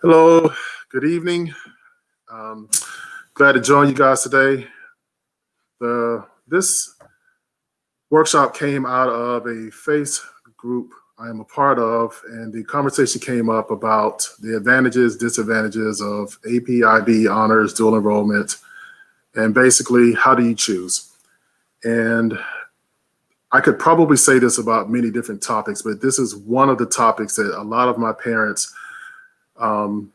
Hello, good evening. Um, Glad to join you guys today. This workshop came out of a face group I am a part of, and the conversation came up about the advantages, disadvantages of AP, IB, honors, dual enrollment, and basically how do you choose? And I could probably say this about many different topics, but this is one of the topics that a lot of my parents um,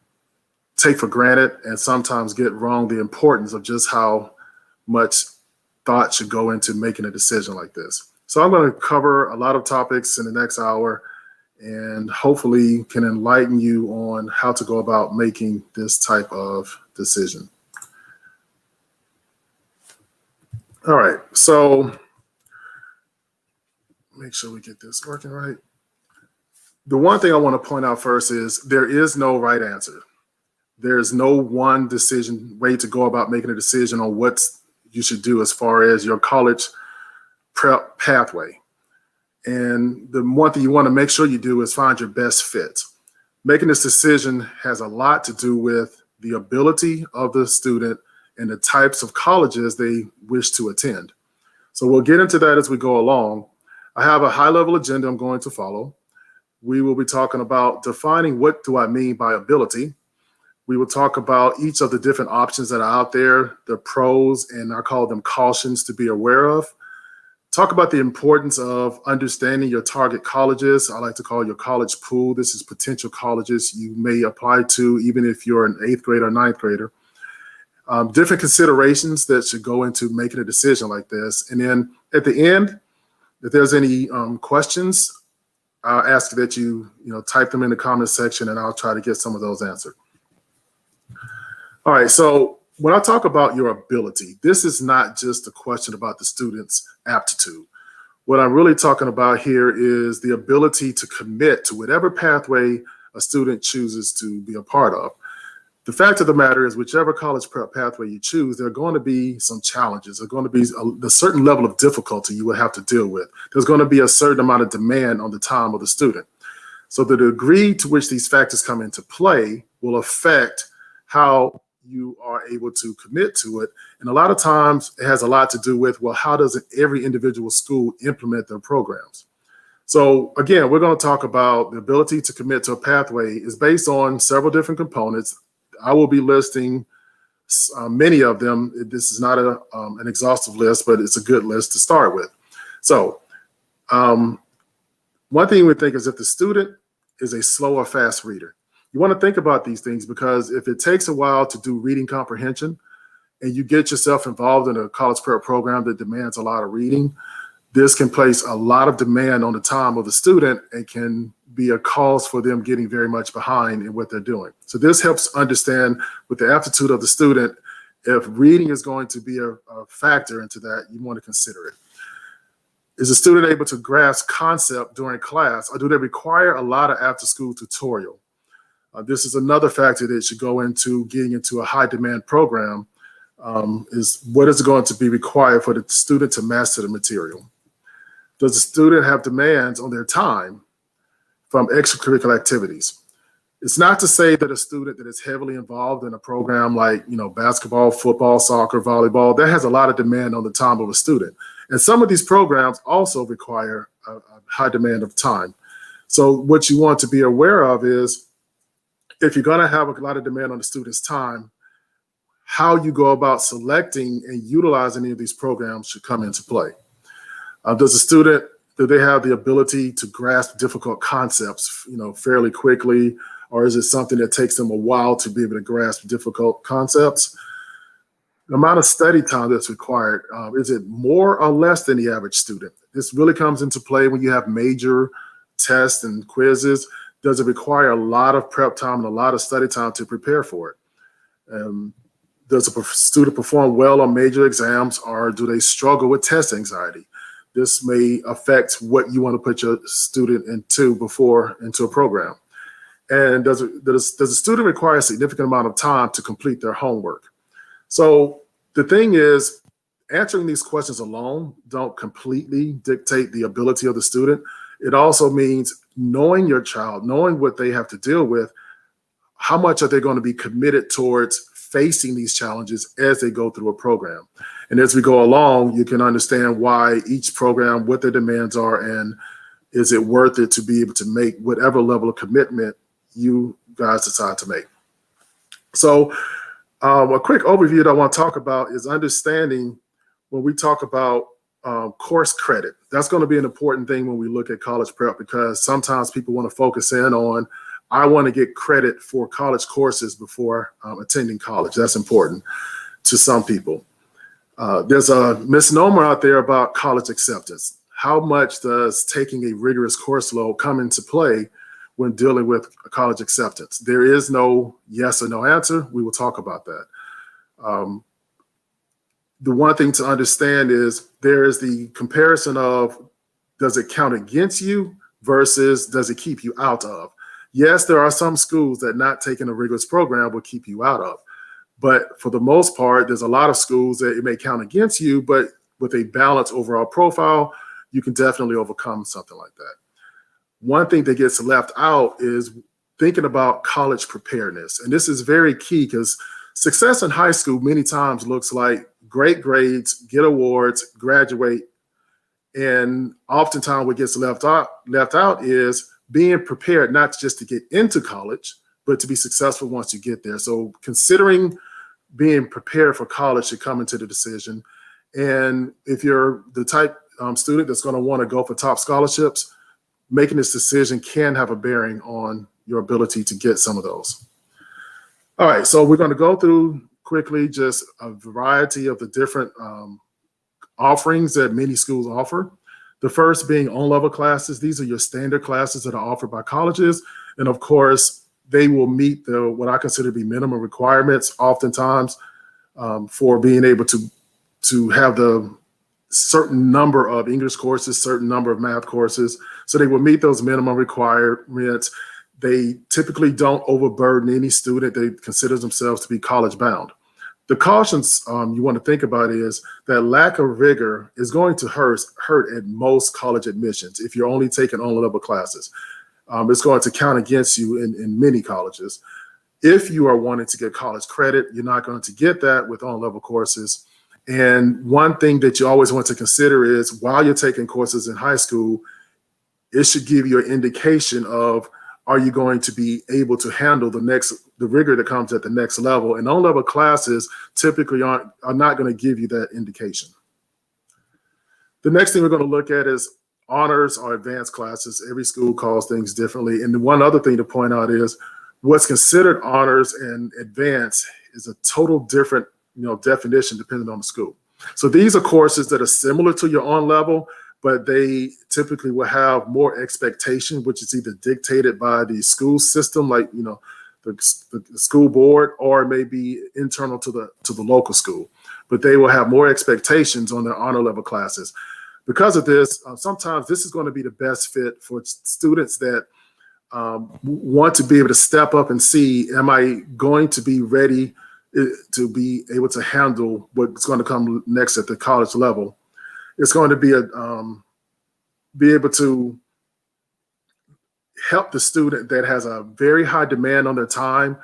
take for granted and sometimes get wrong the importance of just how much thought should go into making a decision like this. So I'm going to cover a lot of topics in the next hour and hopefully can enlighten you on how to go about making this type of decision. All right, so make sure we get this working right. The one thing I want to point out first is there is no right answer. There's no one way to go about making a decision on what you should do as far as your college prep pathway. And the one thing you want to make sure you do is find your best fit. Making this decision has a lot to do with the ability of the student and the types of colleges they wish to attend. So we'll get into that as we go along. I have a high-level agenda I'm going to follow. We will be talking about defining what do I mean by ability. We will talk about each of the different options that are out there, the pros, and I call them cautions to be aware of. Talk about the importance of understanding your target colleges. I like to call your college pool. This is potential colleges you may apply to, even if you're an 8th grader or 9th grader. Different considerations that should go into making a decision like this. And then at the end, if there's any questions, I'll ask that you type them in the comment section and I'll try to get some of those answered. All right, so when I talk about your ability, this is not just a question about the student's aptitude. What I'm really talking about here is the ability to commit to whatever pathway a student chooses to be a part of. The fact of the matter is, whichever college prep pathway you choose, there are going to be some challenges. There's going to be a certain level of difficulty you will have to deal with. There's going to be a certain amount of demand on the time of the student. So the degree to which these factors come into play will affect how you are able to commit to it. And a lot of times it has a lot to do with, well, how does every individual school implement their programs? So again, we're going to talk about the ability to commit to a pathway is based on several different components. I will be listing many of them. This is not an exhaustive list, but it's a good list to start with. So one thing we think is if the student is a slow or fast reader. You want to think about these things because if it takes a while to do reading comprehension and you get yourself involved in a college prep program that demands a lot of reading, this can place a lot of demand on the time of the student and can be a cause for them getting very much behind in what they're doing. So this helps understand with the aptitude of the student, if reading is going to be a factor into that, you want to consider it. Is a student able to grasp concept during class, or do they require a lot of after-school tutorial? This is another factor that should go into getting into a high demand program, is what is going to be required for the student to master the material? Does the student have demands on their time from extracurricular activities? It's not to say that a student that is heavily involved in a program like basketball, football, soccer, volleyball, that has a lot of demand on the time of a student. And some of these programs also require a high demand of time. So what you want to be aware of is, if you're going to have a lot of demand on the student's time, how you go about selecting and utilizing any of these programs should come into play. Does the student, do they have the ability to grasp difficult concepts, fairly quickly, or is it something that takes them a while to be able to grasp difficult concepts? The amount of study time that's required, is it more or less than the average student? This really comes into play when you have major tests and quizzes. Does it require a lot of prep time and a lot of study time to prepare for it? Does a student perform well on major exams, or do they struggle with test anxiety? This may affect what you want to put your student into a program. And does the student require a significant amount of time to complete their homework? So the thing is, answering these questions alone don't completely dictate the ability of the student. It also means knowing your child, knowing what they have to deal with, how much are they going to be committed towards facing these challenges as they go through a program? And as we go along, you can understand why each program, what their demands are, and is it worth it to be able to make whatever level of commitment you guys decide to make. So a quick overview that I want to talk about is understanding when we talk about course credit. That's going to be an important thing when we look at college prep, because sometimes people want to focus in on, I want to get credit for college courses before attending college. That's important to some people. There's a misnomer out there about college acceptance. How much does taking a rigorous course load come into play when dealing with college acceptance? There is no yes or no answer. We will talk about that. The one thing to understand is there is the comparison of, does it count against you versus does it keep you out of? Yes, there are some schools that not taking a rigorous program will keep you out of. But for the most part, there's a lot of schools that it may count against you, but with a balanced overall profile, you can definitely overcome something like that. One thing that gets left out is thinking about college preparedness. And this is very key, because success in high school many times looks like great grades, get awards, graduate. And oftentimes what gets left out is being prepared not just to get into college, but to be successful once you get there. So considering being prepared for college should come into the decision. And if you're the type student that's going to want to go for top scholarships, making this decision can have a bearing on your ability to get some of those. All right, so we're going to go through quickly just a variety of the different offerings that many schools offer. The first being on-level classes. These are your standard classes that are offered by colleges. And of course, they will meet what I consider to be minimum requirements oftentimes for being able to have the certain number of English courses, certain number of math courses. So they will meet those minimum requirements. They typically don't overburden any student. They consider themselves to be college bound. The cautions you want to think about is that lack of rigor is going to hurt at most college admissions if you're only taking on-level classes. It's going to count against you in many colleges. If you are wanting to get college credit, you're not going to get that with on-level courses. And one thing that you always want to consider is while you're taking courses in high school, it should give you an indication of, are you going to be able to handle the rigor that comes at the next level? And on-level classes typically are not going to give you that indication. The next thing we're going to look at is honors or advanced classes. Every school calls things differently. And the one other thing to point out is what's considered honors and advanced is a total different definition depending on the school. So these are courses that are similar to your on-level, but they typically will have more expectation, which is either dictated by the school system, like the school board, or maybe internal to the local school. But they will have more expectations on their honor level classes. Because of this, sometimes this is going to be the best fit for students that want to be able to step up and see, am I going to be ready to be able to handle what's going to come next at the college level? It's going to be able to help the student that has a very high demand on their time.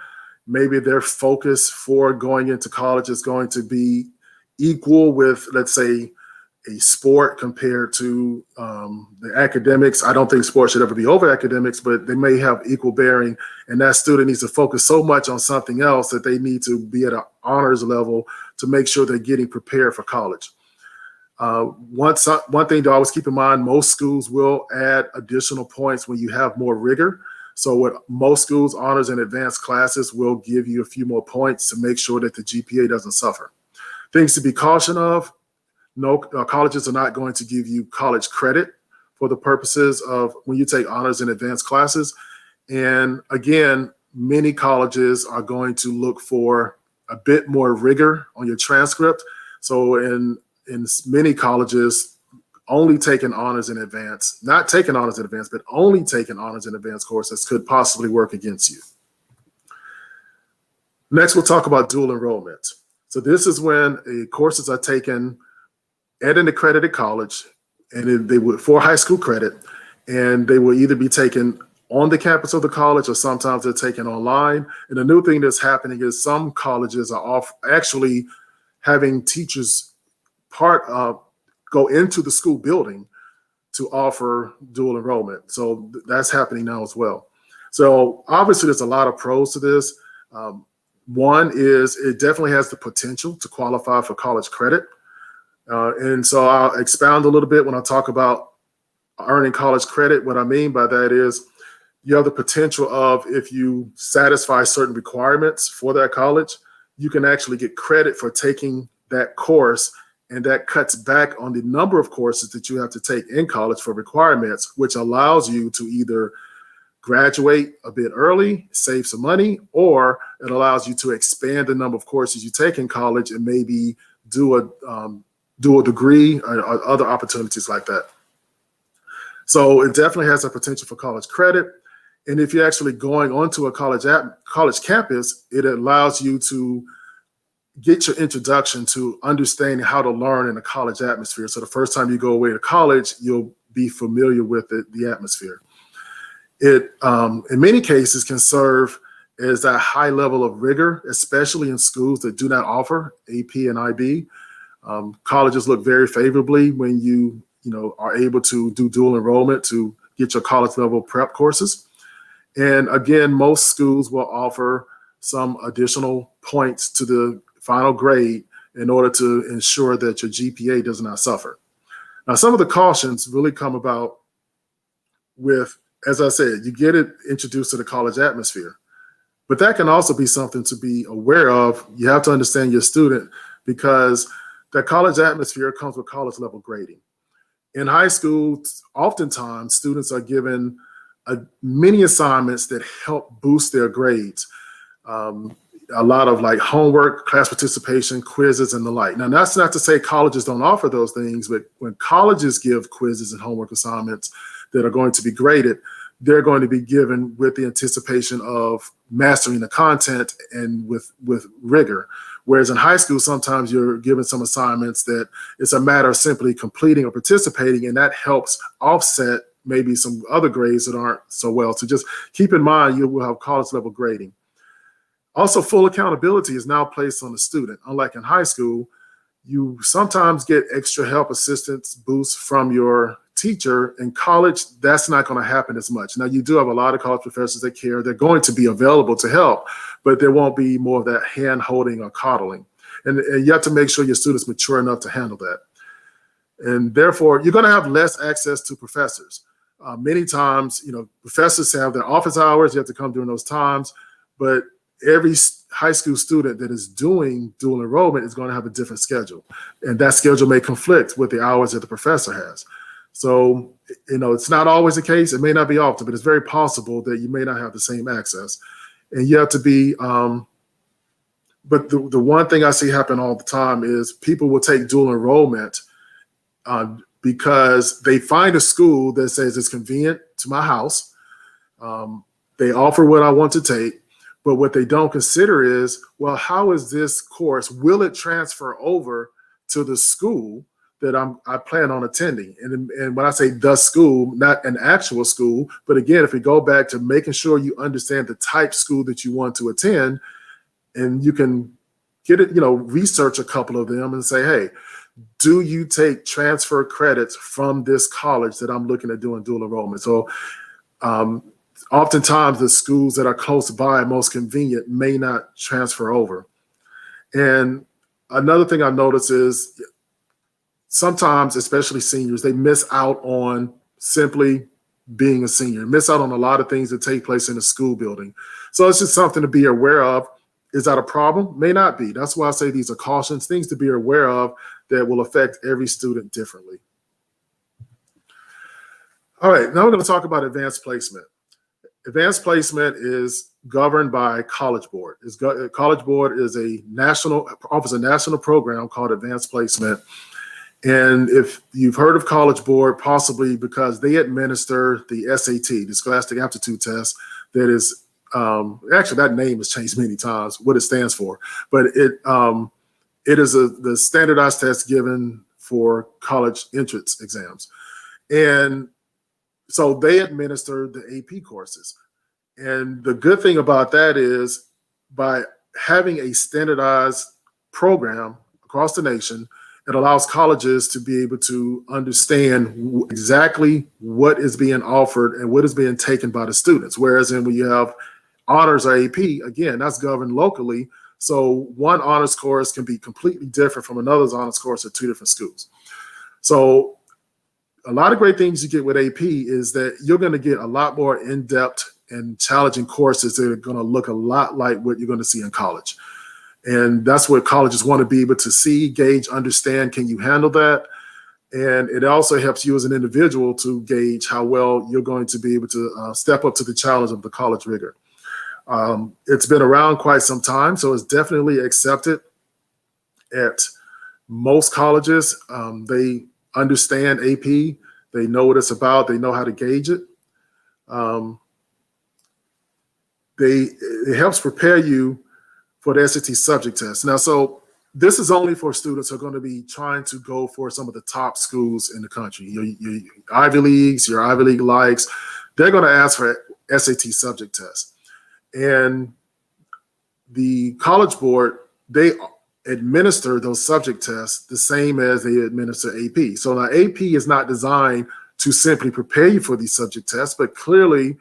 Maybe their focus for going into college is going to be equal with, let's say, a sport compared to the academics. I don't think sports should ever be over academics, but they may have equal bearing. And that student needs to focus so much on something else that they need to be at an honors level to make sure they're getting prepared for college. One thing to always keep in mind, most schools will add additional points when you have more rigor. So with most schools, honors and advanced classes will give you a few more points to make sure that the GPA doesn't suffer. Things to be cautioned of: no, colleges are not going to give you college credit for the purposes of when you take honors and advanced classes. And again, many colleges are going to look for a bit more rigor on your transcript. So in many colleges, only taking honors in advance, not taking honors in advance, but only taking honors in advance courses could possibly work against you. Next, we'll talk about dual enrollment. So this is when courses are taken at an accredited college, and they would for high school credit, and they will either be taken on the campus of the college, or sometimes they're taken online. And the new thing that's happening is some colleges are actually having teachers go into the school building to offer dual enrollment. So that's happening now as well. So obviously there's a lot of pros to this. One is it definitely has the potential to qualify for college credit. And so I'll expound a little bit when I talk about earning college credit. What I mean by that is you have the potential of, if you satisfy certain requirements for that college, you can actually get credit for taking that course, and that cuts back on the number of courses that you have to take in college for requirements, which allows you to either graduate a bit early, save some money, or it allows you to expand the number of courses you take in college and maybe do a degree or other opportunities like that. So it definitely has a potential for college credit. And if you're actually going onto a college campus, it allows you to get your introduction to understanding how to learn in a college atmosphere. So the first time you go away to college, you'll be familiar with the atmosphere. It, in many cases, can serve as that high level of rigor, especially in schools that do not offer AP and IB. Colleges look very favorably when you are able to do dual enrollment to get your college level prep courses. And again, most schools will offer some additional points to the final grade in order to ensure that your GPA does not suffer. Now, some of the cautions really come about with, as I said, you get it introduced to the college atmosphere, but that can also be something to be aware of. You have to understand your student, because the college atmosphere comes with college level grading. In high school, oftentimes students are given many assignments that help boost their grades. A lot of like homework, class participation, quizzes, and the like. Now, that's not to say colleges don't offer those things, but when colleges give quizzes and homework assignments that are going to be graded, they're going to be given with the anticipation of mastering the content and with rigor. Whereas in high school, sometimes you're given some assignments that it's a matter of simply completing or participating, and that helps offset maybe some other grades that aren't so well. So just keep in mind, you will have college level grading. Also, full accountability is now placed on the student. Unlike in high school, you sometimes get extra help, assistance, boosts from your teacher. In college, that's not going to happen as much. Now, you do have a lot of college professors that care. They're going to be available to help, but there won't be more of that hand-holding or coddling. And you have to make sure your student's mature enough to handle that. And therefore, you're going to have less access to professors. Many times, professors have their office hours. You have to come during those times, but every high school student that is doing dual enrollment is going to have a different schedule, and that schedule may conflict with the hours that the professor has. So, it's not always the case. It may not be often, but it's very possible that you may not have the same access. And you have to be, but the one thing I see happen all the time is people will take dual enrollment because they find a school that says it's convenient to my house. They offer what I want to take. But what they don't consider is, well, how is this course, will it transfer over to the school that I plan on attending? And when I say the school, not an actual school, but again, if we go back to making sure you understand the type school that you want to attend, and you can get it, research a couple of them and say, hey, do you take transfer credits from this college that I'm looking at doing dual enrollment? So, oftentimes the schools that are close by, most convenient, may not transfer over. And another thing I notice is sometimes, especially seniors, they miss out on simply being a senior, miss out on a lot of things that take place in a school building. So it's just something to be aware of. Is that a problem? May not be. That's why I say these are cautions, things to be aware of that will affect every student differently. All right, now we're going to talk about advanced placement. Advanced placement is governed by College Board. College Board is offers a national program called Advanced Placement. And if you've heard of College Board, possibly because they administer the SAT, the Scholastic Aptitude Test, that is, actually that name has changed many times, what it stands for. But it is the standardized test given for college entrance exams. And So they administer the AP courses. And the good thing about that is by having a standardized program across the nation, it allows colleges to be able to understand exactly what is being offered and what is being taken by the students. Whereas when you have honors or AP, again, that's governed locally. So one honors course can be completely different from another's honors course at two different schools. So a lot of great things you get with AP is that you're going to get a lot more in-depth and challenging courses that are going to look a lot like what you're going to see in college. And that's what colleges want to be able to see, gauge, understand. Can you handle that? And it also helps you as an individual to gauge how well you're going to be able to step up to the challenge of the college rigor. It's been around quite some time, so it's definitely accepted at most colleges. They understand AP. They know what it's about. They know how to gauge it. It helps prepare you for the SAT subject test. Now, so this is only for students who are going to be trying to go for some of the top schools in the country. Your Ivy Leagues, your Ivy League likes, they're going to ask for SAT subject tests. And the College Board, they administer those subject tests the same as they administer AP. So now AP is not designed to simply prepare you for these subject tests, but clearly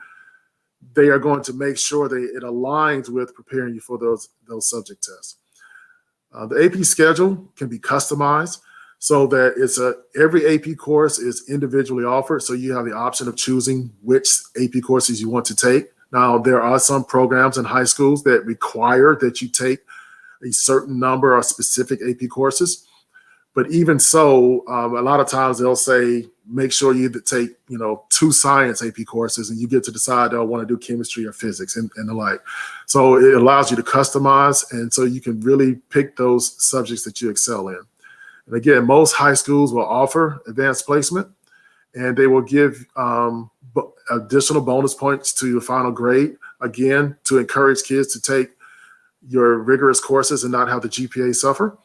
they are going to make sure that it aligns with preparing you for those subject tests. The AP schedule can be customized so that every AP course is individually offered. So you have the option of choosing which AP courses you want to take. Now, there are some programs in high schools that require that you take a certain number of specific AP courses. But even so, a lot of times they'll say, make sure you take, 2 science AP courses, and you get to decide, do I want to do chemistry or physics and the like. So it allows you to customize, and so you can really pick those subjects that you excel in. And again, most high schools will offer advanced placement, and they will give additional bonus points to your final grade, again, to encourage kids to take your rigorous courses and not have the GPA suffer.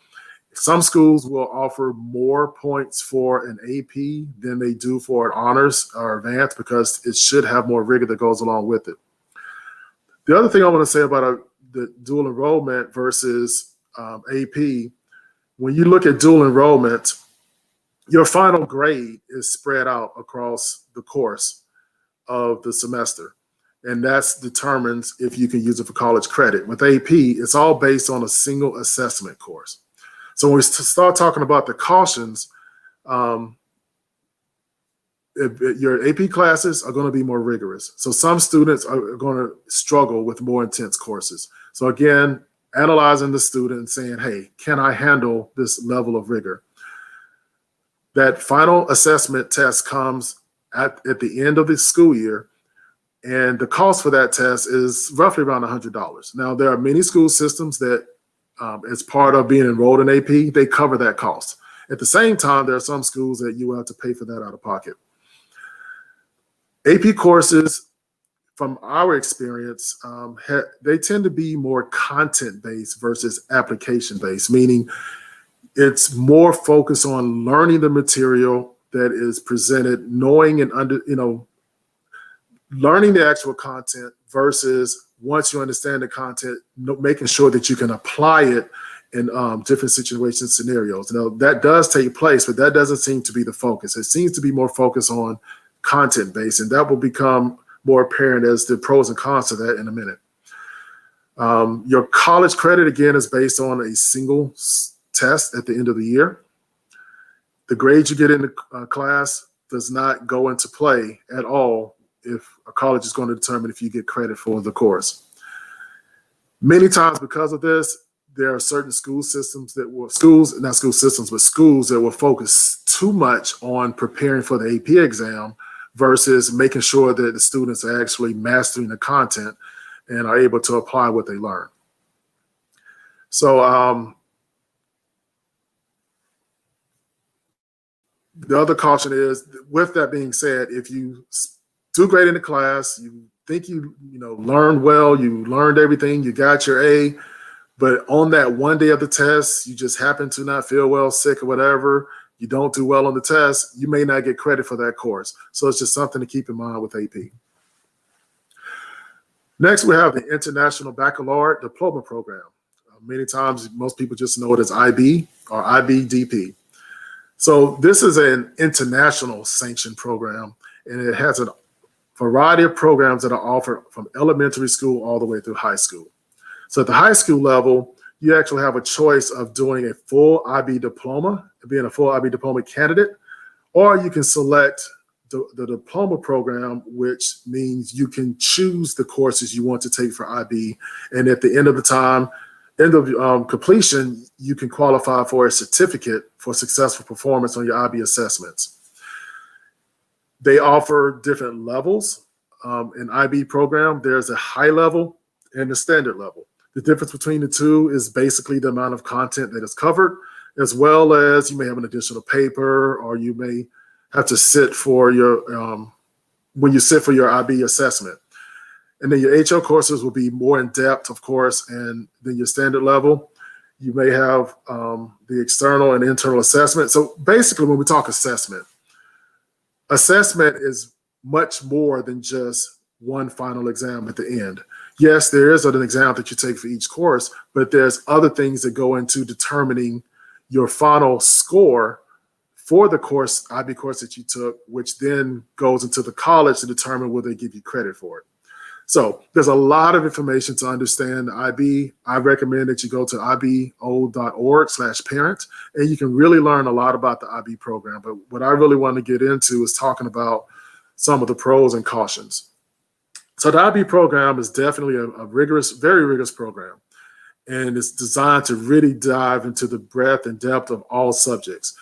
Some schools will offer more points for an AP than they do for an honors or advanced because it should have more rigor that goes along with it. The other thing I want to say about the dual enrollment versus AP, when you look at dual enrollment, your final grade is spread out across the course of the semester. And that determines if you can use it for college credit. With AP, it's all based on a single assessment course. So when we start talking about the cautions, your AP classes are going to be more rigorous. So some students are going to struggle with more intense courses. So again, analyzing the student and saying, hey, can I handle this level of rigor? That final assessment test comes at the end of the school year, and the cost for that test is roughly around $100. Now, there are many school systems that, as part of being enrolled in AP, they cover that cost. At the same time, there are some schools that you will have to pay for that out of pocket. AP courses, from our experience, they tend to be more content-based versus application-based, meaning it's more focused on learning the material that is presented, knowing and learning the actual content versus once you understand the content, making sure that you can apply it in different situations, scenarios. Now, that does take place, but that doesn't seem to be the focus. It seems to be more focused on content-based, and that will become more apparent as the pros and cons to that in a minute. Your college credit, again, is based on a single test at the end of the year. The grades you get in the class does not go into play at all if a college is going to determine if you get credit for the course. Many times because of this, there are certain schools that will focus too much on preparing for the AP exam versus making sure that the students are actually mastering the content and are able to apply what they learn. So the other caution is, with that being said, if you do great in the class, you think you learned well, you learned everything, you got your A, but on that one day of the test, you just happen to not feel well, sick or whatever, you don't do well on the test, you may not get credit for that course. So it's just something to keep in mind with AP. Next, we have the International Baccalaureate Diploma Program. Many times, most people just know it as IB or IBDP. So this is an international sanctioned program, and it has a variety of programs that are offered from elementary school all the way through high school. So at the high school level, you actually have a choice of doing a full IB diploma, being a full IB diploma candidate, or you can select the diploma program, which means you can choose the courses you want to take for IB. And at the end of the time, end of completion, you can qualify for a certificate for successful performance on your IB assessments. They offer different levels in IB program. There's a high level and a standard level. The difference between the two is basically the amount of content that is covered, as well as you may have an additional paper, or you may have to sit for your, when you sit for your IB assessment. And then your HO courses will be more in depth, of course, and then your standard level. You may have the external and internal assessment. So basically, when we talk assessment is much more than just one final exam at the end. Yes, there is an exam that you take for each course, but there's other things that go into determining your final score for the course, IB course that you took, which then goes into the college to determine whether they give you credit for it. So there's a lot of information to understand IB. I recommend that you go to ibo.org/parent, and you can really learn a lot about the IB program. But what I really want to get into is talking about some of the pros and cautions. So the IB program is definitely a rigorous, very rigorous program, and it's designed to really dive into the breadth and depth of all subjects.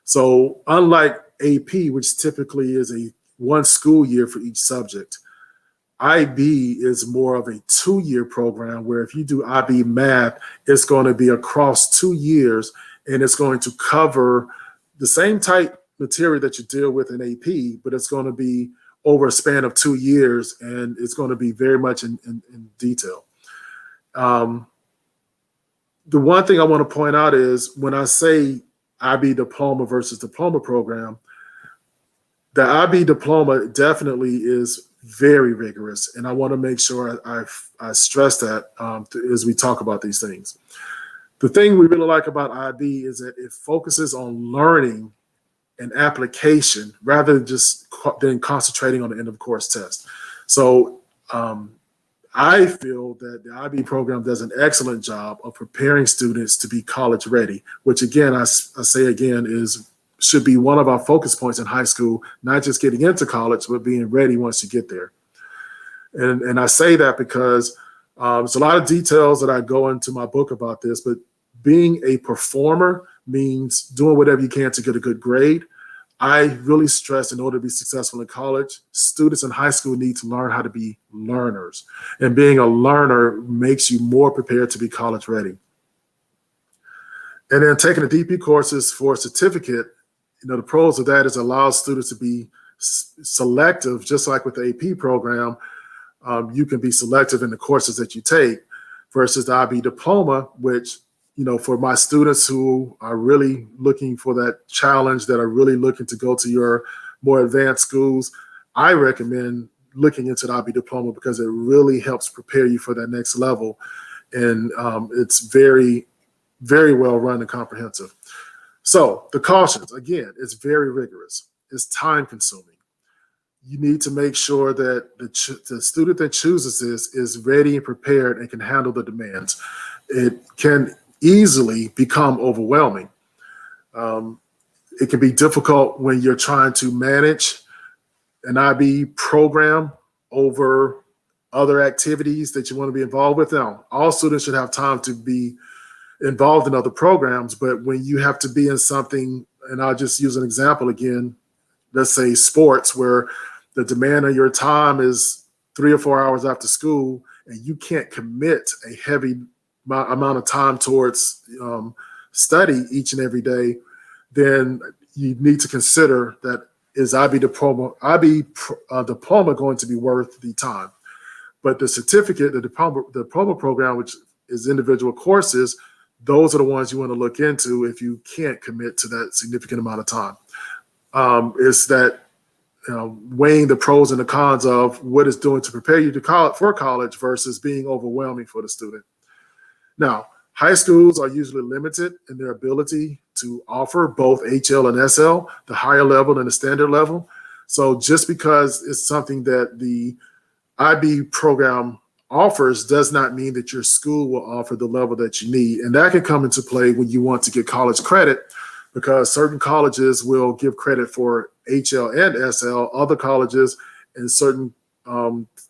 So unlike AP, which typically is a one school year for each subject, IB is more of a 2-year program where if you do IB math, it's going to be across 2 years, and it's going to cover the same type material that you deal with in AP, but it's going to be over a span of 2 years, and it's going to be very much in detail. The one thing I want to point out is when I say IB diploma versus diploma program, the IB diploma definitely is very rigorous, and I want to make sure I stress that as we talk about these things. The thing we really like about IB is that it focuses on learning and application rather than concentrating on the end of course test. So I feel that the IB program does an excellent job of preparing students to be college ready, which again, I say again, should be one of our focus points in high school, not just getting into college, but being ready once you get there. And I say that because there's a lot of details that I go into my book about this, but being a performer means doing whatever you can to get a good grade. I really stress in order to be successful in college, students in high school need to learn how to be learners. And being a learner makes you more prepared to be college ready. And then taking the DP courses for a certificate, the pros of that is it allows students to be selective, just like with the AP program. You can be selective in the courses that you take versus the IB diploma, which, for my students who are really looking for that challenge, that are really looking to go to your more advanced schools, I recommend looking into the IB diploma because it really helps prepare you for that next level. And it's very, very well run and comprehensive. So the cautions, again, it's very rigorous. It's time consuming. You need to make sure that the student that chooses this is ready and prepared and can handle the demands. It can easily become overwhelming. It can be difficult when you're trying to manage an IB program over other activities that you want to be involved with. Now, all students should have time to be involved in other programs, but when you have to be in something, and I'll just use an example again, let's say sports, where the demand on your time is 3 or 4 hours after school, and you can't commit a heavy amount of time towards study each and every day, then you need to consider that is IB diploma going to be worth the time. But the certificate, the diploma program, which is individual courses, those are the ones you want to look into if you can't commit to that significant amount of time. It's that weighing the pros and the cons of what it's doing to prepare you for college versus being overwhelming for the student. Now, high schools are usually limited in their ability to offer both HL and SL, the higher level and the standard level. So just because it's something that the IB program offers does not mean that your school will offer the level that you need. And that can come into play when you want to get college credit, because certain colleges will give credit for HL and SL. Other colleges in certain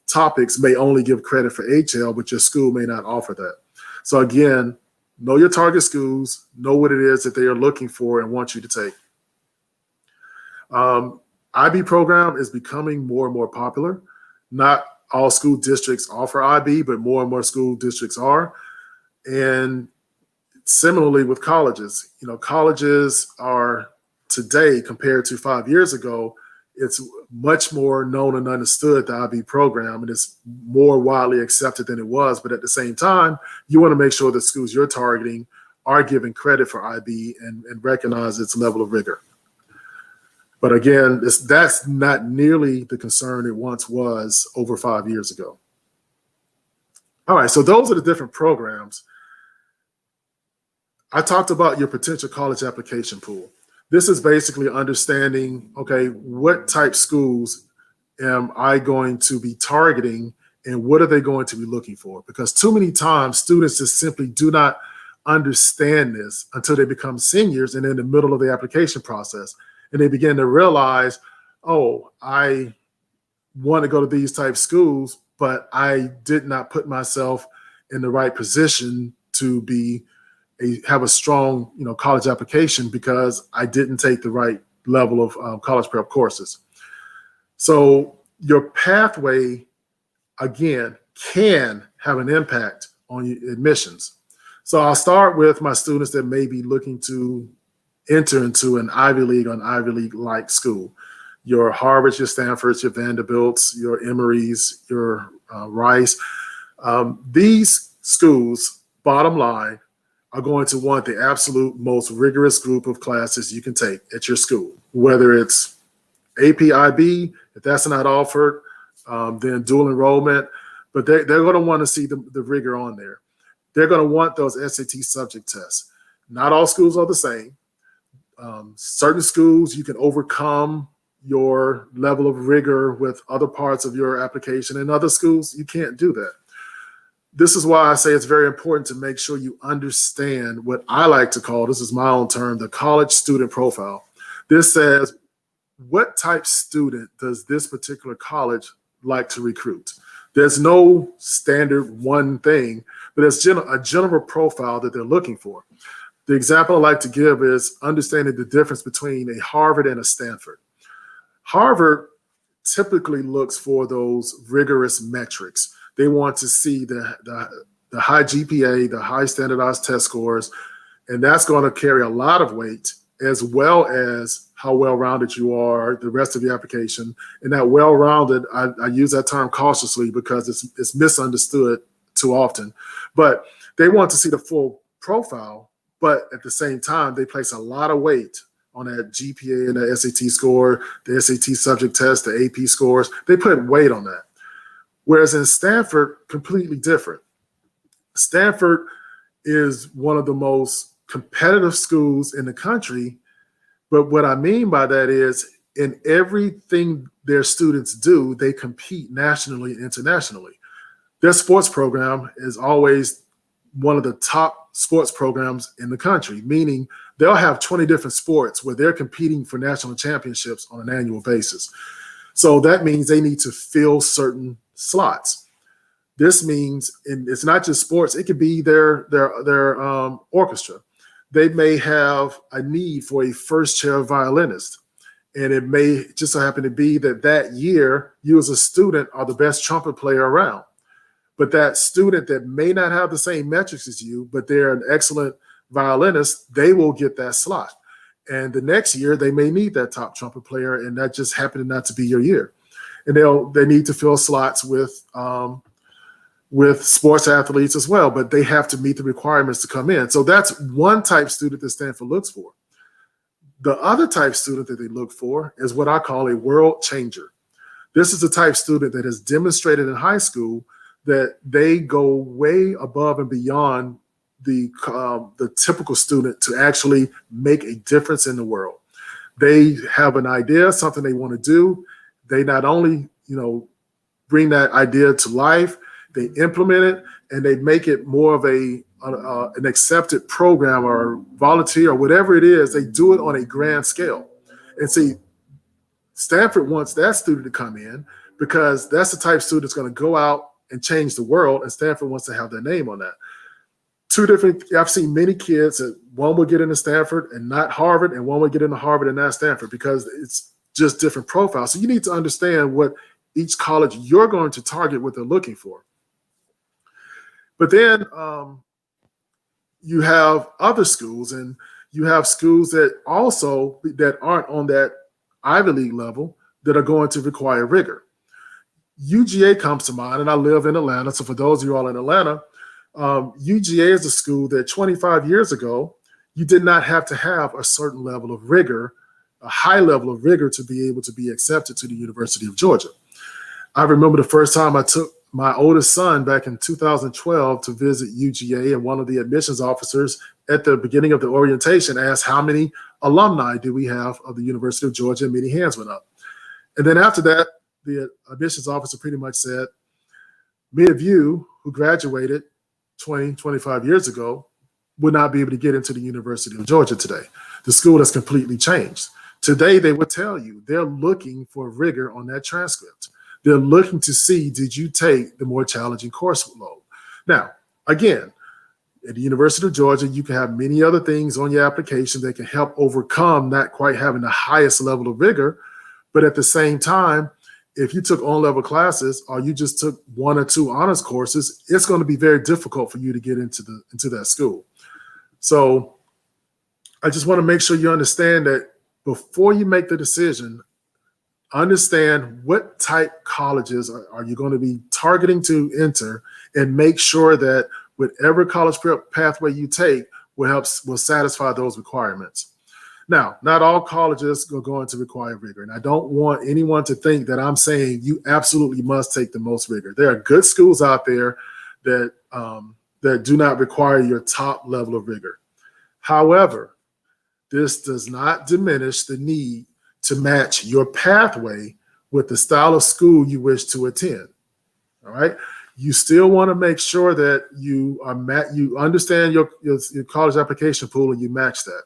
topics may only give credit for HL, but your school may not offer that. So again, know your target schools, know what it is that they are looking for and want you to take. IB program is becoming more and more popular. Not all school districts offer IB, but more and more school districts are. And similarly with colleges, colleges are today compared to 5 years ago, it's much more known and understood, the IB program, and it's more widely accepted than it was. But at the same time, you want to make sure the schools you're targeting are giving credit for IB and recognize its level of rigor. But again, that's not nearly the concern it once was over 5 years ago. All right, so those are the different programs. I talked about your potential college application pool. This is basically understanding, okay, what type schools am I going to be targeting and what are they going to be looking for? Because too many times students just simply do not understand this until they become seniors and in the middle of the application process. And they begin to realize, oh, I want to go to these type schools, but I did not put myself in the right position to have a strong, college application because I didn't take the right level of college prep courses. So your pathway, again, can have an impact on your admissions. So I'll start with my students that may be looking to enter into an Ivy League or an Ivy League-like school. Your Harvards, your Stanfords, your Vanderbilts, your Emorys, your Rice. These schools, bottom line, are going to want the absolute most rigorous group of classes you can take at your school, whether it's AP IB, if that's not offered, then dual enrollment, but they're going to want to see the rigor on there. They're going to want those SAT subject tests. Not all schools are the same. Certain schools, you can overcome your level of rigor with other parts of your application. In other schools, you can't do that. This is why I say it's very important to make sure you understand what I like to call, this is my own term, the college student profile. This says, what type student does this particular college like to recruit? There's no standard one thing, but it's a general profile that they're looking for. The example I like to give is understanding the difference between a Harvard and a Stanford. Harvard typically looks for those rigorous metrics. They want to see the high GPA, the high standardized test scores, and that's going to carry a lot of weight, as well as how well-rounded you are, the rest of the application. And that well-rounded, I use that term cautiously because it's misunderstood too often. But they want to see the full profile, but at the same time, they place a lot of weight on that GPA and the SAT score, the SAT subject test, the AP scores. They put weight on that. Whereas in Stanford, completely different. Stanford is one of the most competitive schools in the country. But what I mean by that is in everything their students do, they compete nationally and internationally. Their sports program is always one of the top sports programs in the country, meaning they'll have 20 different sports where they're competing for national championships on an annual basis. So that means they need to fill certain slots. This means, and it's not just sports, it could be their orchestra. They may have a need for a first chair violinist. And it may just so happen to be that year, you as a student are the best trumpet player around. But that student that may not have the same metrics as you, but they're an excellent violinist, they will get that slot. And the next year, they may need that top trumpet player, and that just happened not to be your year. And they need to fill slots with with sports athletes as well, but they have to meet the requirements to come in. So that's one type student that Stanford looks for. The other type student that they look for is what I call a world changer. This is the type student that has demonstrated in high school that they go way above and beyond the typical student to actually make a difference in the world. They have an idea, something they want to do. They not only, bring that idea to life, they implement it, and they make it more of an accepted program or volunteer or whatever it is. They do it on a grand scale. And see, Stanford wants that student to come in because that's the type of student that's going to go out and change the world, and Stanford wants to have their name on that. I've seen many kids that one will get into Stanford and not Harvard, and one will get into Harvard and not Stanford because it's just different profiles. So you need to understand what each college you're going to target, what they're looking for. But then you have other schools, and you have schools that aren't on that Ivy League level that are going to require rigor. UGA comes to mind, and I live in Atlanta. So for those of you all in Atlanta, UGA is a school that 25 years ago, you did not have to have a certain level of rigor, a high level of rigor to be able to be accepted to the University of Georgia. I remember the first time I took my oldest son back in 2012 to visit UGA, and one of the admissions officers at the beginning of the orientation asked how many alumni do we have of the University of Georgia, and many hands went up. And then after that, the admissions officer pretty much said, many of you who graduated 20, 25 years ago would not be able to get into the University of Georgia today. The school has completely changed. Today, they would tell you they're looking for rigor on that transcript. They're looking to see, did you take the more challenging course load? Now, again, at the University of Georgia, you can have many other things on your application that can help overcome not quite having the highest level of rigor. But at the same time, if you took on-level classes or you just took one or two honors courses, it's going to be very difficult for you to get into that school. So I just want to make sure you understand that before you make the decision, understand what type colleges are you going to be targeting to enter, and make sure that whatever college pathway you take will satisfy those requirements. Now, not all colleges are going to require rigor, and I don't want anyone to think that I'm saying you absolutely must take the most rigor. There are good schools out there that do not require your top level of rigor. However, this does not diminish the need to match your pathway with the style of school you wish to attend. All right. You still want to make sure that you understand your college application pool and you match that.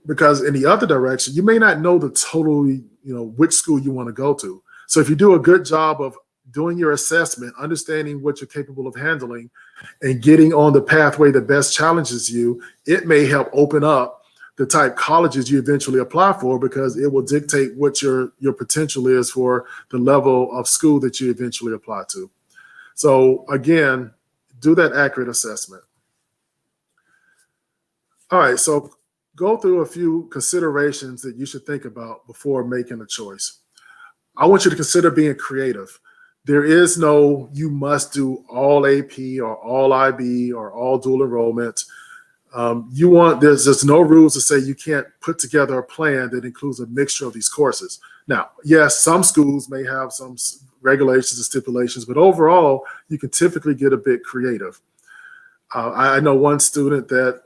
Because in the other direction, you may not know the total, which school you want to go to. So if you do a good job of doing your assessment, understanding what you're capable of handling, and getting on the pathway that best challenges you, it may help open up the type colleges you eventually apply for, because it will dictate what your potential is for the level of school that you eventually apply to. So again, do that accurate assessment. All right, so go through a few considerations that you should think about before making a choice. I want you to consider being creative. There is no, you must do all AP or all IB or all dual enrollment. There's just no rules to say you can't put together a plan that includes a mixture of these courses. Now, yes, some schools may have some regulations and stipulations, but overall, you can typically get a bit creative. I know one student that,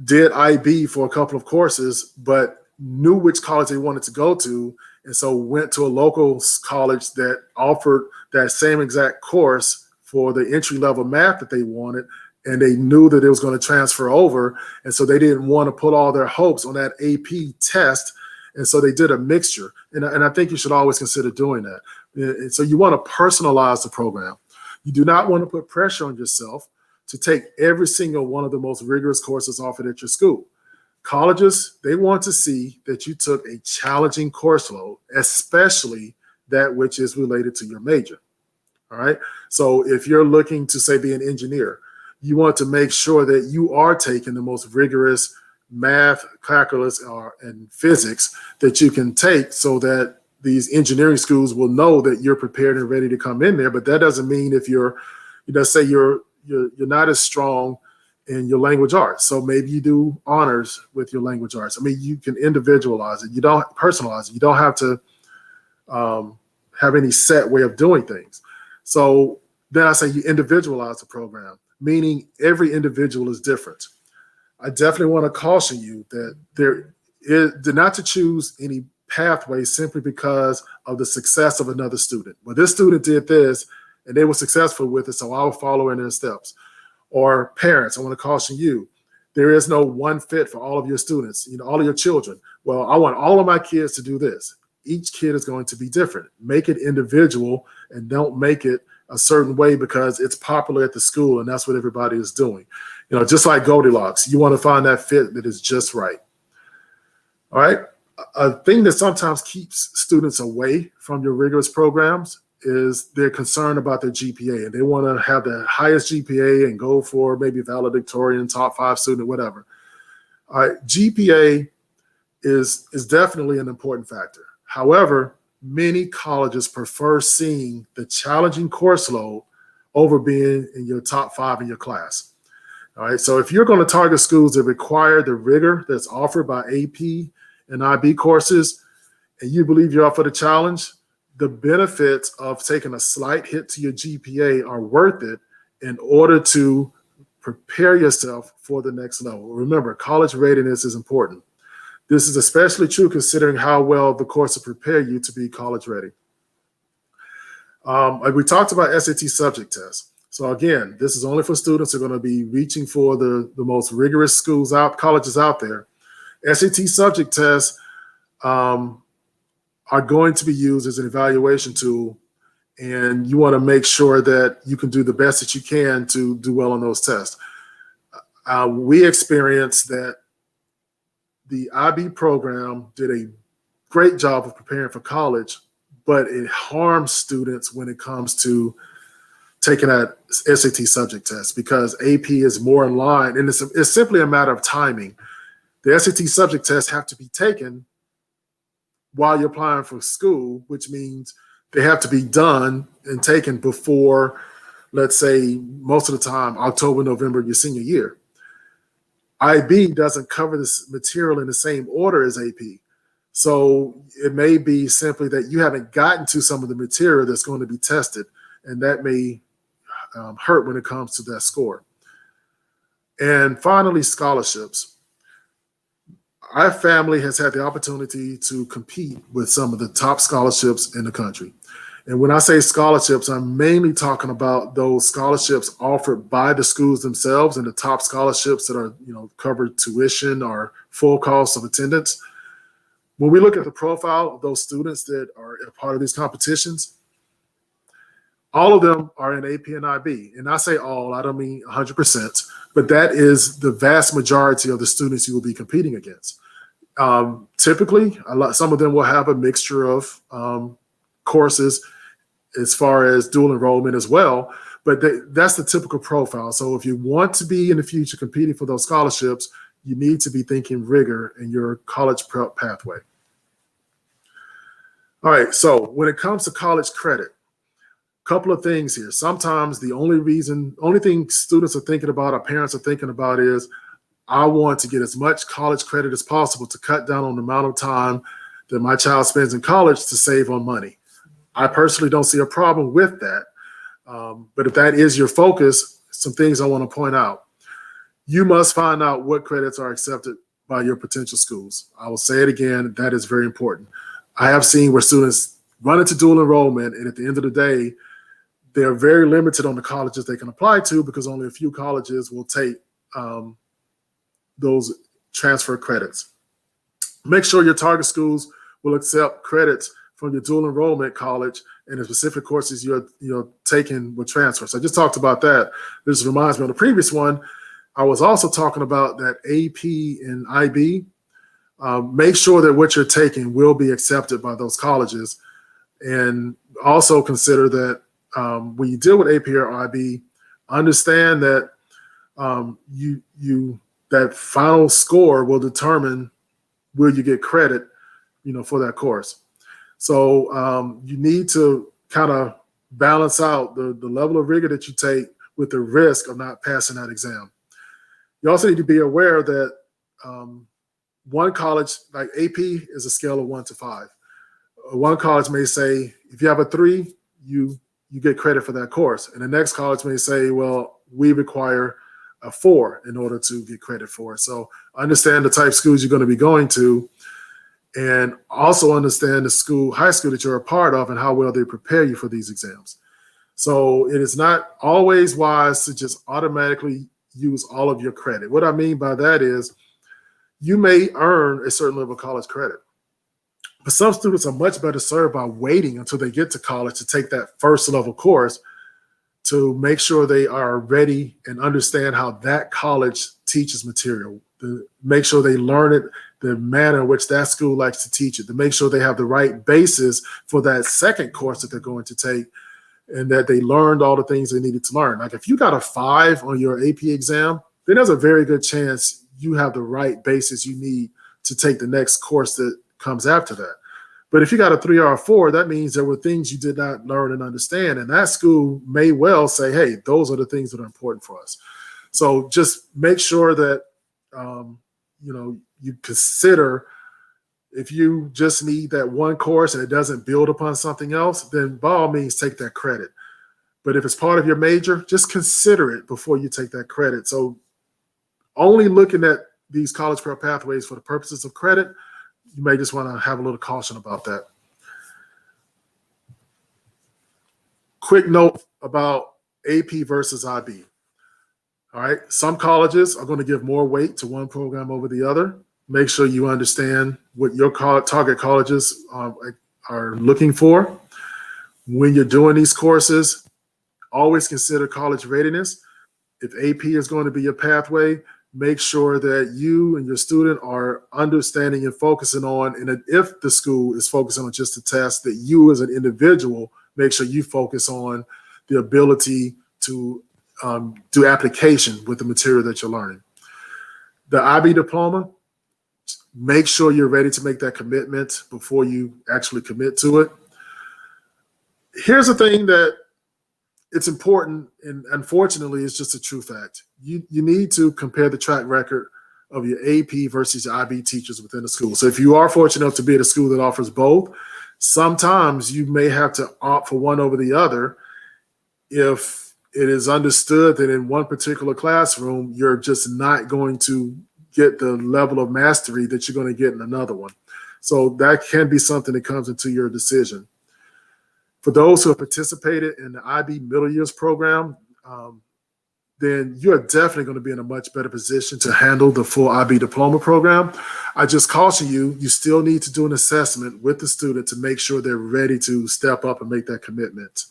did IB for a couple of courses, but knew which college they wanted to go to, and so went to a local college that offered that same exact course for the entry-level math that they wanted, and they knew that it was going to transfer over, and so they didn't want to put all their hopes on that AP test, and so they did a mixture, and I think you should always consider doing that. And so you want to personalize the program. You do not want to put pressure on yourself to take every single one of the most rigorous courses offered at your school. Colleges, they want to see that you took a challenging course load, especially that which is related to your major. All right. So if you're looking to, say, be an engineer, you want to make sure that you are taking the most rigorous math, calculus, and physics that you can take, so that these engineering schools will know that you're prepared and ready to come in there. But that doesn't mean if you're, say you're not as strong in your language arts. So maybe you do honors with your language arts. I mean, you can individualize it. You don't personalize it. You don't have to have any set way of doing things. So then I say you individualize the program, meaning every individual is different. I definitely want to caution you that not to choose any pathway simply because of the success of another student. Well, this student did this and they were successful with it, so I'll follow in their steps. Or parents, I want to caution you, there is no one fit for all of your students, all of your children. Well, I want all of my kids to do this. Each kid is going to be different. Make it individual and don't make it a certain way because it's popular at the school and that's what everybody is doing. Just like Goldilocks, you want to find that fit that is just right. All right. A thing that sometimes keeps students away from your rigorous programs is they're concerned about their GPA and they want to have the highest GPA and go for maybe valedictorian, top 5 student, whatever. All right. GPA is definitely an important factor. However, many colleges prefer seeing the challenging course load over being in your top 5 in your class. All right, so if you're going to target schools that require the rigor that's offered by AP and IB courses, and you believe you're up for the challenge, the benefits of taking a slight hit to your GPA are worth it in order to prepare yourself for the next level. Remember, college readiness is important. This is especially true considering how well the course will prepare you to be college ready. We talked about SAT subject tests. So again, this is only for students who are going to be reaching for the most rigorous colleges out there. SAT subject tests are going to be used as an evaluation tool, and you want to make sure that you can do the best that you can to do well on those tests. We experienced that the IB program did a great job of preparing for college, but it harms students when it comes to taking that SAT subject test because AP is more in line, and it's simply a matter of timing. The SAT subject tests have to be taken while you're applying for school, which means they have to be done and taken before, let's say, most of the time, October, November, your senior year. IB doesn't cover this material in the same order as AP. So it may be simply that you haven't gotten to some of the material that's going to be tested, and that may hurt when it comes to that score. And finally, scholarships. Our family has had the opportunity to compete with some of the top scholarships in the country. And when I say scholarships, I'm mainly talking about those scholarships offered by the schools themselves and the top scholarships that are, covered tuition or full cost of attendance. When we look at the profile of those students that are a part of these competitions, all of them are in AP and IB. And I say all, I don't mean 100%, but that is the vast majority of the students you will be competing against. Typically, some of them will have a mixture of courses as far as dual enrollment as well, but that's the typical profile. So if you want to be in the future competing for those scholarships, you need to be thinking rigor in your college prep pathway. All right, so when it comes to college credit, a couple of things here. Sometimes the only thing students are thinking about, or parents are thinking about is, I want to get as much college credit as possible to cut down on the amount of time that my child spends in college to save on money. I personally don't see a problem with that. But if that is your focus, some things I want to point out. You must find out what credits are accepted by your potential schools. I will say it again, that is very important. I have seen where students run into dual enrollment, and at the end of the day, they're very limited on the colleges they can apply to because only a few colleges will take those transfer credits. Make sure your target schools will accept credits from your dual enrollment college and the specific courses you're taking with transfer. So I just talked about that. This reminds me of the previous one. I was also talking about that AP and IB. Make sure that what you're taking will be accepted by those colleges. And also consider that when you deal with AP or IB, understand that that final score will determine will you get credit, for that course. So you need to kind of balance out the level of rigor that you take with the risk of not passing that exam. You also need to be aware that one college, like AP, is a scale of 1 to 5. One college may say, if you have a 3, you get credit for that course. And the next college may say, well, we require a 4 in order to get credit for it. So understand the type of schools you're going to be going to, and also understand the high school that you're a part of and how well they prepare you for these exams. So it is not always wise to just automatically use all of your credit. What I mean by that is you may earn a certain level of college credit, but some students are much better served by waiting until they get to college to take that first level course to make sure they are ready and understand how that college teaches material, to make sure they learn it the manner in which that school likes to teach it, to make sure they have the right basis for that second course that they're going to take, and that they learned all the things they needed to learn. Like if you got a 5 on your AP exam, then there's a very good chance you have the right basis you need to take the next course that comes after that. But if you got a 3 or a 4, that means there were things you did not learn and understand. And that school may well say, hey, those are the things that are important for us. So just make sure that, you consider, if you just need that one course and it doesn't build upon something else, then by all means take that credit. But if it's part of your major, just consider it before you take that credit. So only looking at these college prep pathways for the purposes of credit, you may just want to have a little caution about that. Quick note about AP versus IB. All right, some colleges are going to give more weight to one program over the other. Make sure you understand what your target colleges are looking for. When you're doing these courses, always consider college readiness. If AP is going to be your pathway, make sure that you and your student are understanding and focusing on, and if the school is focusing on just a test, that you as an individual, make sure you focus on the ability to do application with the material that you're learning. The IB diploma, make sure you're ready to make that commitment before you actually commit to it. Here's the thing that it's important, and unfortunately, it's just a true fact. You need to compare the track record of your AP versus your IB teachers within the school. So if you are fortunate enough to be at a school that offers both, sometimes you may have to opt for one over the other if it is understood that in one particular classroom, you're just not going to get the level of mastery that you're going to get in another one. So that can be something that comes into your decision. For those who have participated in the IB Middle Years program, then you are definitely going to be in a much better position to handle the full IB diploma program. I just caution you, you still need to do an assessment with the student to make sure they're ready to step up and make that commitment.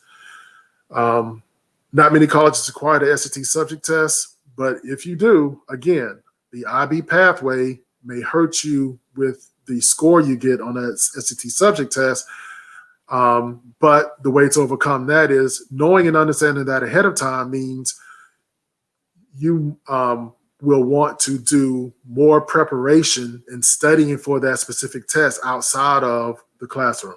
Not many colleges require the SAT subject test, but if you do, again, the IB pathway may hurt you with the score you get on that SAT subject test. But the way to overcome that is knowing and understanding that ahead of time means you will want to do more preparation and studying for that specific test outside of the classroom.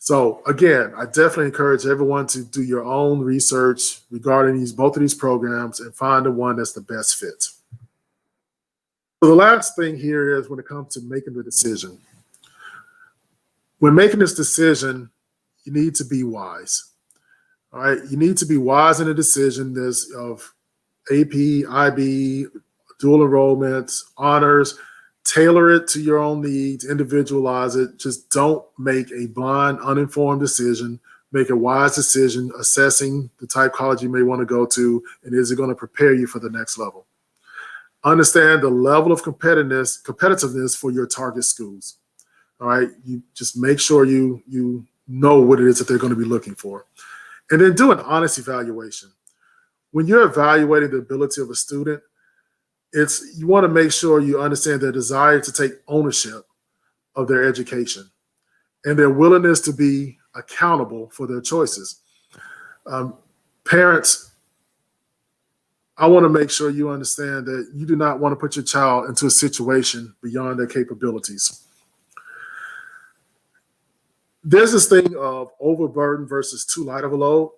So again, I definitely encourage everyone to do your own research regarding both of these programs and find the one that's the best fit. So the last thing here is when it comes to making the decision. When making this decision, you need to be wise. All right, you need to be wise in the decision. There's of AP, IB, dual enrollment, honors. Tailor it to your own needs, individualize it. Just don't make a blind, uninformed decision. Make a wise decision, assessing the type of college you may want to go to, and is it going to prepare you for the next level. Understand the level of competitiveness for your target schools. All right, you just make sure you know what it is that they're going to be looking for. And then do an honest evaluation. When you're evaluating the ability of a student, you want to make sure you understand their desire to take ownership of their education and their willingness to be accountable for their choices. Parents, I want to make sure you understand that you do not want to put your child into a situation beyond their capabilities. There's this thing of overburden versus too light of a load.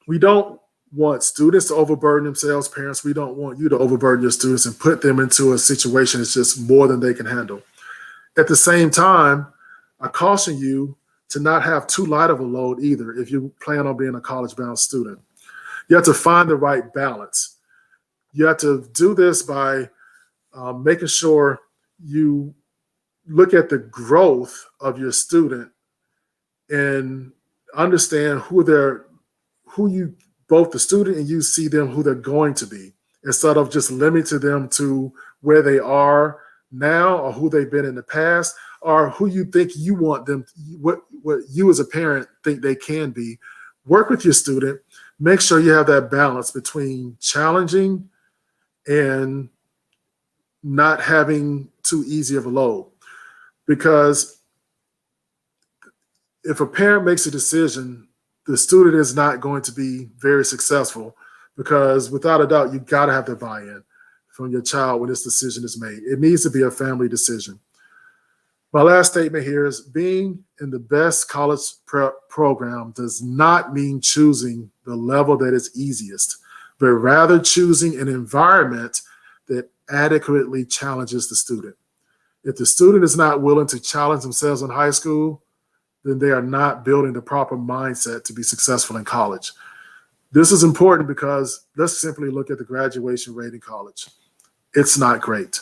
We don't want students to overburden themselves, parents. We don't want you to overburden your students and put them into a situation that's just more than they can handle. At the same time, I caution you to not have too light of a load either if you plan on being a college-bound student. You have to find the right balance. You have to do this by making sure you look at the growth of your student and understand who you, both the student and you, see them who they're going to be, instead of just limiting them to where they are now or who they've been in the past or who you think you want them, what you as a parent think they can be. Work with your student. Make sure you have that balance between challenging and not having too easy of a load. Because if a parent makes a decision, the student is not going to be very successful, because without a doubt, you got to have the buy-in from your child when this decision is made. It needs to be a family decision. My last statement here is being in the best college prep program does not mean choosing the level that is easiest, but rather choosing an environment that adequately challenges the student. If the student is not willing to challenge themselves in high school, then they are not building the proper mindset to be successful in college. This is important because let's simply look at the graduation rate in college. It's not great.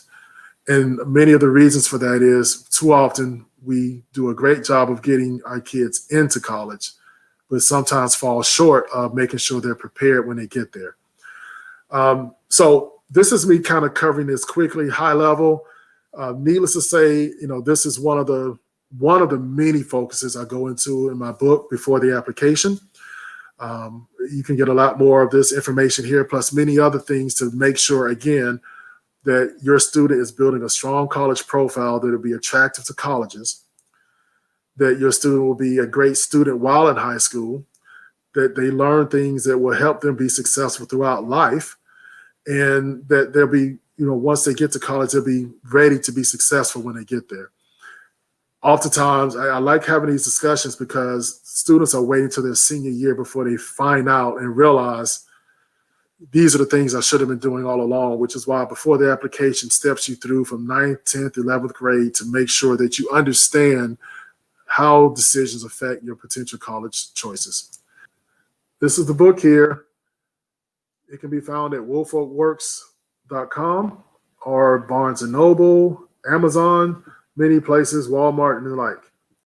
And many of the reasons for that is too often we do a great job of getting our kids into college, but sometimes fall short of making sure they're prepared when they get there. So this is me kind of covering this quickly, high level. Needless to say, this is one of the many focuses I go into in my book before the application. You can get a lot more of this information here, plus many other things to make sure, again, that your student is building a strong college profile that will be attractive to colleges, that your student will be a great student while in high school, that they learn things that will help them be successful throughout life, and that they'll be, once they get to college, they'll be ready to be successful when they get there. Oftentimes, I like having these discussions because students are waiting till their senior year before they find out and realize these are the things I should have been doing all along, which is why before the application steps you through from 9th, 10th, 11th grade to make sure that you understand how decisions affect your potential college choices. This is the book here. It can be found at wolfolkworks.com or Barnes & Noble, Amazon, many places, Walmart, and the like.